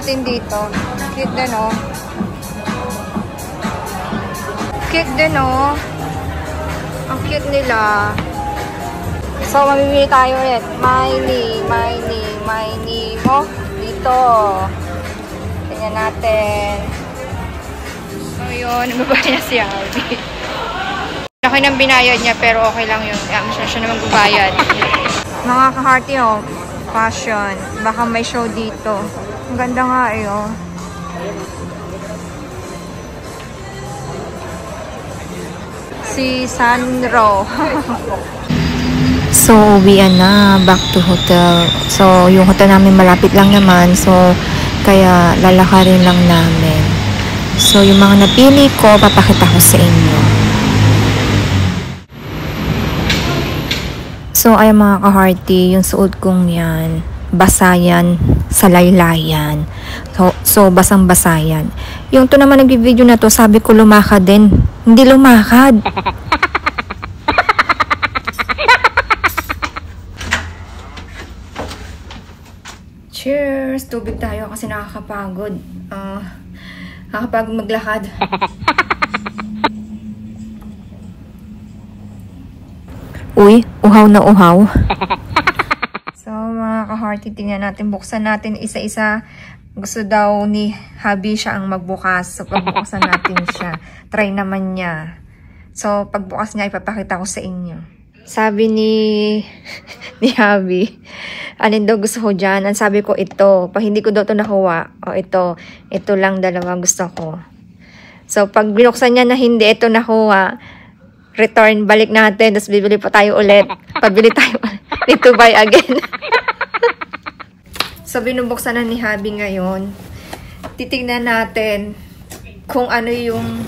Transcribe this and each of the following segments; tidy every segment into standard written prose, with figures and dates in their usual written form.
natin dito. Cute din, oh. Cute din, oh. Ang cute nila. So, mamimili tayo ulit. Miney mo. Dito. Tingnan natin. So, yun. Nababay na si Abby. Okay nang binayad niya, pero okay lang yun. Kaya siya naman gubayad. Mga ka-hearty, oh. Fashion. Baka may show dito. Ang ganda nga, eh, oh. Si Sandro. So, uwian na. Back to hotel. So, yung hotel namin malapit lang naman. So, kaya lalakarin lang namin. So, yung mga napili ko, papakita ko sa inyo. So, ay mga ka-hearty, yung suot kong yan, basayan sa laylayan. So basang-basa yan. Yung to naman nag-video na to, sabi ko lumakad din. Hindi lumakad. Cheers! Tubig tayo kasi nakakapagod. Nakakapagod maglakad. Uy, uhaw na uhaw. So, mga ka-hearty, tingnan natin. Buksan natin isa-isa. Gusto daw ni Habi siya ang magbukas. So, pagbukasan natin siya. Try naman niya. So, pagbukas niya, ipapakita ko sa inyo. Sabi ni Habi, alin daw gusto ko dyan? Ang sabi ko, ito. Pag hindi ko daw ito nakuha, o ito. Ito lang dalawa gusto ko. So, pag binuksan niya na hindi ito nakuha, return, balik natin. Tapos bibili pa tayo ulit. Pabili tayo ulit. Need to buy again. So, binubuksan na ni Habi ngayon. Titignan natin kung ano yung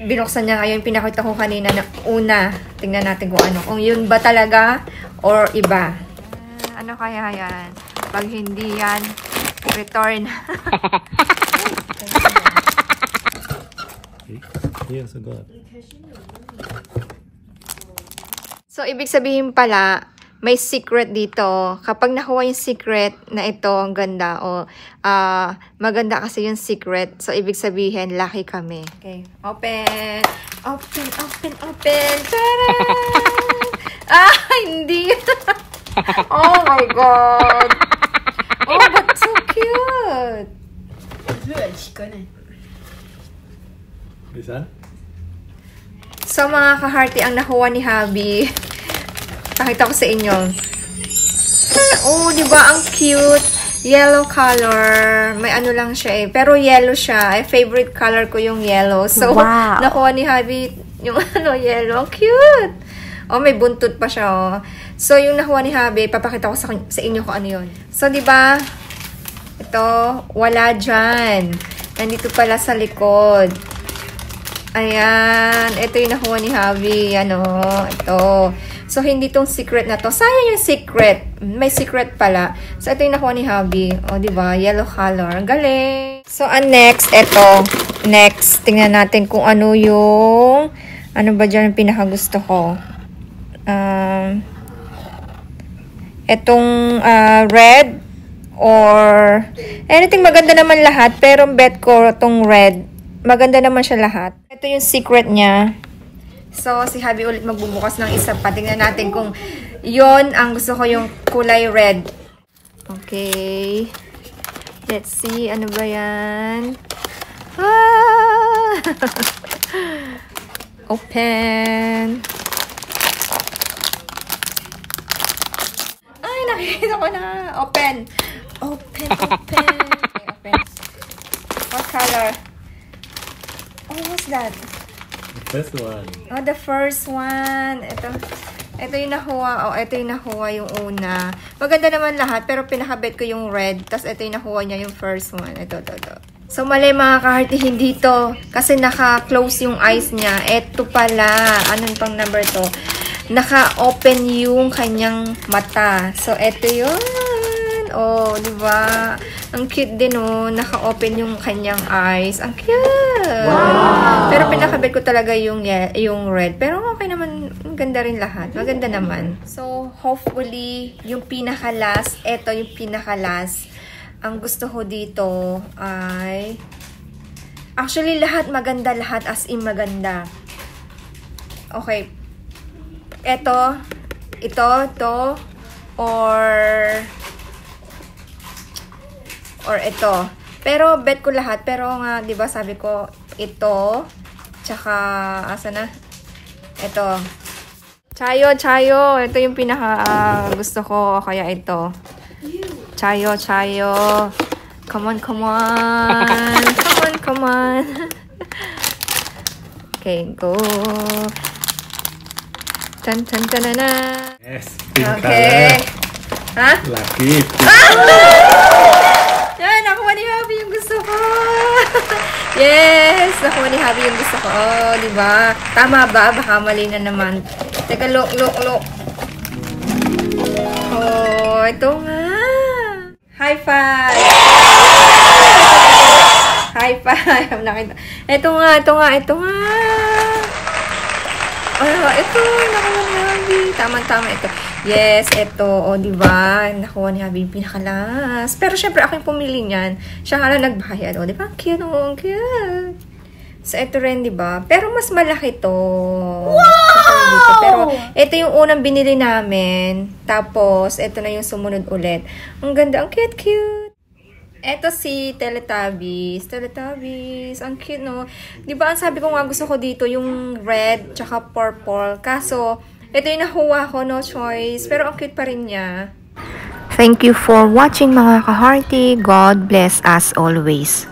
binuksan niya ngayon. Pinakita ko kanina na una. Tingnan natin kung ano. Kung yun ba talaga or iba. Ano kaya yan? Pag hindi yan, return. Yes, God. So, ibig sabihin pala, may secret dito. Kapag nakuha yung secret na ito, ang ganda, o maganda kasi yung secret. So, ibig sabihin, lucky kami. Okay, open! Open, open, open! Tara! Hindi! Oh my God! Oh, but so cute! Bisa? So, mga ka-hearty, ang nakuha ni Habi. Pakita ko sa inyo. Oh, di ba ang cute? Yellow color. May ano lang siya eh. Pero yellow siya. Favorite color ko yung yellow. So, wow. Nakuha ni Habi yung yellow. Ang cute! Oh, may buntot pa siya, oh. So, yung nakuha ni Habi, papakita ko sa inyo kung ano yun. So, di ba? Ito, wala dyan. Nandito pala sa likod. Ayan. Ito yung nakuha ni Habi. Ano, ito. So, hindi tong secret na to. Sayang yung secret. May secret pala. So, ito yung nakuha ni Habi. O, diba? Yellow color. Ang galing. So, next, ito. Next, tingnan natin kung ano yung ano ba dyan yung pinakagusto ko. Itong red or anything, maganda naman lahat. Pero bet ko itong red. Maganda naman siya lahat. Ito yung secret niya. So, si Habi ulit magbubukas ng isa pa. Tingnan natin kung yon ang gusto ko, yung kulay red. Okay. Let's see. Ano ba yan? Open. Ay, nakikita ko na. Open. Open, open. Okay, open. What color? Oh, what's that? First one. Oh, the first one. Ito yung nakuha. Oh, ito yung nakuha yung una. Maganda naman lahat, pero pinakabet ko yung red. Tapos ito yung nakuha niya yung first one. Ito. So, mali mga ka-hearty, hindi to. Kasi naka-close yung eyes niya. Ito pala. Anong pang number to? Naka-open yung kanyang mata. So, ito yun. Oh, di ba? Ang cute din, oh. Naka-open yung kanyang eyes. Ang cute! Wow! Pero pinakabit ko talaga yung red. Pero okay naman. Ang ganda rin lahat. Maganda naman. So, hopefully, yung pinaka-last, eto yung pinaka-last. Ang gusto ko dito ay... Actually, lahat maganda. Lahat as in maganda. Okay. Ito, or ito. Pero bet ko lahat. Pero nga, 'di ba, sabi ko ito, tsaka asa na? Ito. Chayo. Ito yung pinaka gusto ko, kaya ito. Chayo. Come on. Okay, go. Tan. Yes, pink Okay. Ha? color. Lucky. Yan, nakuha ni Habi yung gusto ko. Yes, nakuha ni Habi yung gusto ko. Oh, di ba? Tama ba? Baka mali na naman. Teka, look. Oh, ito nga. High five. High five. Nakita. Ito nga. Oh, ito. Nakuha ni Habi. Tama ito. Yes, ito. O, diba? Nakuha ni Habi yung pinakalas. Pero syempre, ako yung pumili niyan. Siya nga lang nagbayad. O, diba? Cute. Cute. So, ito rin, diba? Pero mas malaki to. Wow! Pero, ito yung unang binili namin. Tapos, ito na yung sumunod ulit. Ang ganda. Ang cute. Ito si Teletubbies. Ang cute, no? Diba, ang sabi ko nga gusto ko dito, yung red, tsaka purple. Kaso, ito yung nakuha ko, no choice. Pero ang cute pa rin niya. Thank you for watching mga ka-hearty. God bless us always.